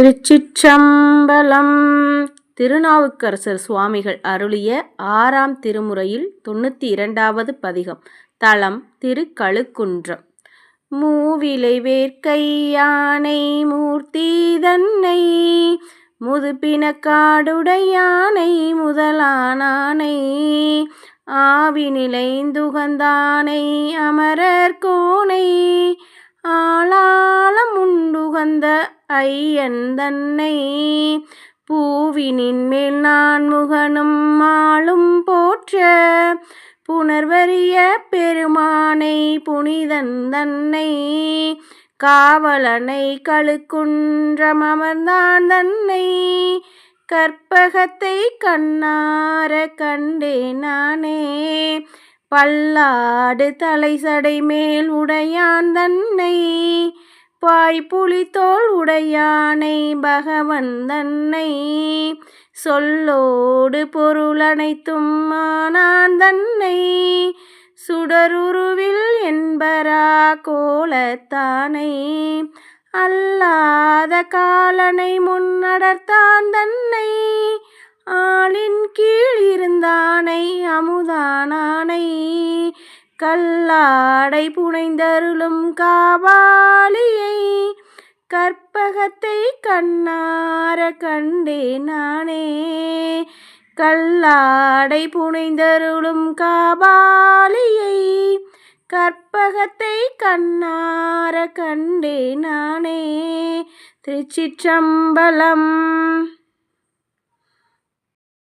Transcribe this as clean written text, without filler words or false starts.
திருச்சிற்றம்பலம். திருநாவுக்கரசர் சுவாமிகள் அருளிய 6ஆம் திருமுறையில் 92வது பதிகம். தலம் திருக்கழுக்குன்றம். மூவிலை வேற்கை யானை மூர்த்தி தன்னை முதுப்பினக்காடுடையானை முதலானானை ஆவி நிலைந்துகந்தானை அமரர் கோனை ஆளாளம் உண்டுகந்த ஐயன் தன்னை பூவினின் மேல் நான் முகனும் மாளும் போற்ற புணர்வரிய பெருமானை புனிதன் தன்னை காவலனை கழுக்குன்றம் அமர்ந்தான் தன்னை கற்பகத்தை கண்ணார கண்டே நானே பல்லாடு தலைசடை மேல் உடையான் தன்னை பாய்புலி தோல் உடையானை பகவன் தன்னை சொல்லோடு பொருள் அனைத்தும் ஆனான் தன்னை சுடருருவில் என்பரா கோலத்தானை அல்லாத காலனை முன்னடர்த்தான் தன்னை ஆளின் கீழ் இருந்தானை அமுதானானை கல்லாடை புனைந்தருளும் காபாலியை கற்பகத்தை கண்ணார கண்டே நானே கல்லாடை புனைந்தருளும் காபாலியை கற்பகத்தை கண்ணார கண்டே நானே. திருச்சிற்றம்பலம்.